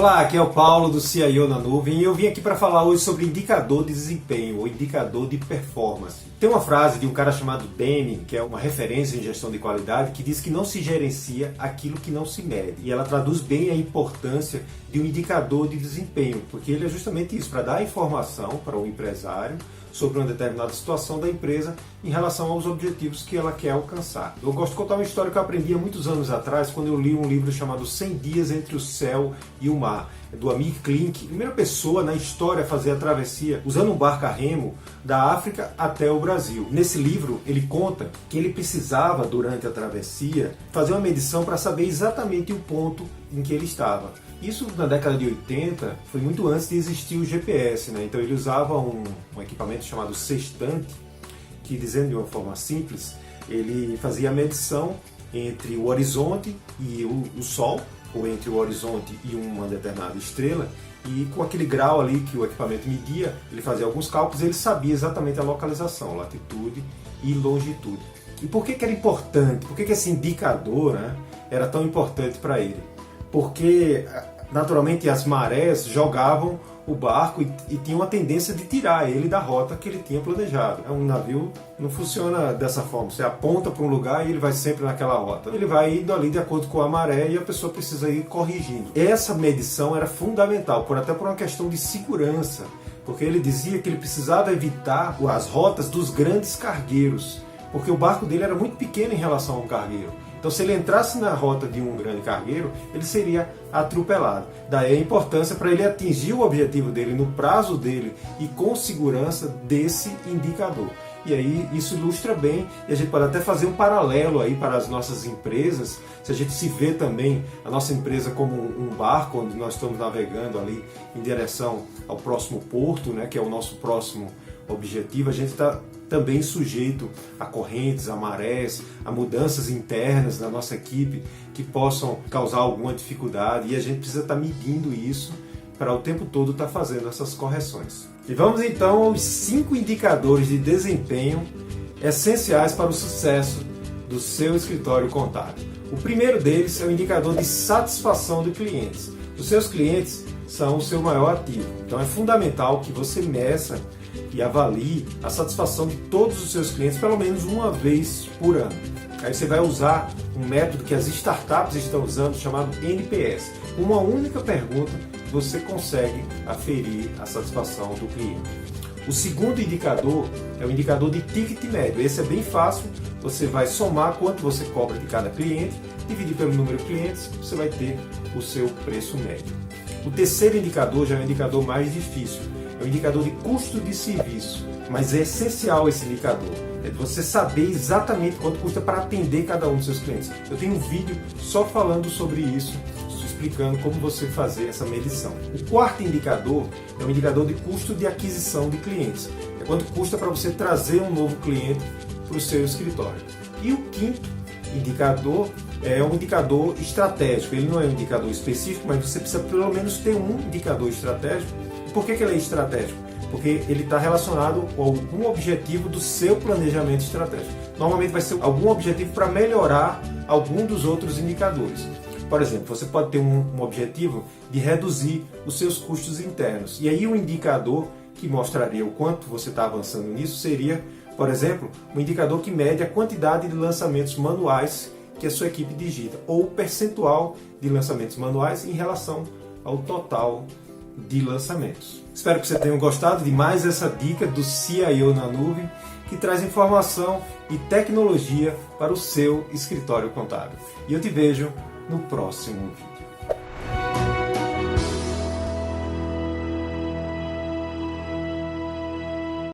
Olá, aqui é o Paulo do CIO na Nuvem e eu vim aqui para falar hoje sobre indicador de desempenho ou indicador de performance. Tem uma frase de um cara chamado Deming, que é uma referência em gestão de qualidade, que diz que não se gerencia aquilo que não se mede. E ela traduz bem a importância de um indicador de desempenho, porque ele é justamente isso, para dar informação para o empresário sobre uma determinada situação da empresa em relação aos objetivos que ela quer alcançar. Eu gosto de contar uma história que eu aprendi há muitos anos atrás, quando eu li um livro chamado 100 Dias entre o Céu e o Mar, do Amir Klink, primeira pessoa na história a fazer a travessia usando um barco a remo da África até o Brasil. Nesse livro ele conta que ele precisava, durante a travessia, fazer uma medição para saber exatamente o ponto em que ele estava. Isso na década de 80 foi muito antes de existir o GPS, né? Então ele usava um equipamento chamado sextante, que, dizendo de uma forma simples, ele fazia a medição entre o horizonte e o Sol, ou entre o horizonte e uma determinada estrela, e com aquele grau ali que o equipamento media, ele fazia alguns cálculos e ele sabia exatamente a localização, latitude e longitude. E por que era importante? Por que esse indicador, né, era tão importante para ele? Porque naturalmente as marés jogavam o barco e tinham a tendência de tirar ele da rota que ele tinha planejado. Um navio não funciona dessa forma, você aponta para um lugar e ele vai sempre naquela rota. Ele vai indo ali de acordo com a maré e a pessoa precisa ir corrigindo. Essa medição era fundamental, até por uma questão de segurança, porque ele dizia que ele precisava evitar as rotas dos grandes cargueiros, porque o barco dele era muito pequeno em relação a um cargueiro. Então, se ele entrasse na rota de um grande cargueiro, ele seria atropelado. Daí a importância para ele atingir o objetivo dele, no prazo dele e com segurança desse indicador. E aí isso ilustra bem, e a gente pode até fazer um paralelo aí para as nossas empresas, se a gente se vê também a nossa empresa como um barco, onde nós estamos navegando ali em direção ao próximo porto, né, que é o nosso próximo objetivo, a gente está também sujeito a correntes, a marés, a mudanças internas da nossa equipe que possam causar alguma dificuldade, e a gente precisa estar medindo isso para o tempo todo estar fazendo essas correções. E vamos então aos 5 indicadores de desempenho essenciais para o sucesso do seu escritório contábil. O primeiro deles é o indicador de satisfação de clientes. Os seus clientes são o seu maior ativo, então é fundamental que você meça e avalie a satisfação de todos os seus clientes pelo menos uma vez por ano. Aí você vai usar um método que as startups estão usando chamado NPS. Uma única pergunta você consegue aferir a satisfação do cliente. O segundo indicador é o indicador de ticket médio. Esse é bem fácil, você vai somar quanto você cobra de cada cliente, dividir pelo número de clientes, você vai ter o seu preço médio. O terceiro indicador já é um indicador mais difícil, é o indicador de custo de serviço, mas é essencial esse indicador, é de você saber exatamente quanto custa para atender cada um dos seus clientes. Eu tenho um vídeo só falando sobre isso, explicando como você fazer essa medição. O quarto indicador é o indicador de custo de aquisição de clientes, é quanto custa para você trazer um novo cliente para o seu escritório. E o quinto indicador é um indicador estratégico, ele não é um indicador específico, mas você precisa pelo menos ter um indicador estratégico. Por que ele é estratégico? Porque ele está relacionado com algum objetivo do seu planejamento estratégico. Normalmente vai ser algum objetivo para melhorar algum dos outros indicadores. Por exemplo, você pode ter um objetivo de reduzir os seus custos internos. E aí um indicador que mostraria o quanto você está avançando nisso seria, por exemplo, um indicador que mede a quantidade de lançamentos manuais que a sua equipe digita, ou o percentual de lançamentos manuais em relação ao total de lançamentos. Espero que você tenha gostado de mais essa dica do CIO na Nuvem, que traz informação e tecnologia para o seu escritório contábil. E eu te vejo no próximo vídeo.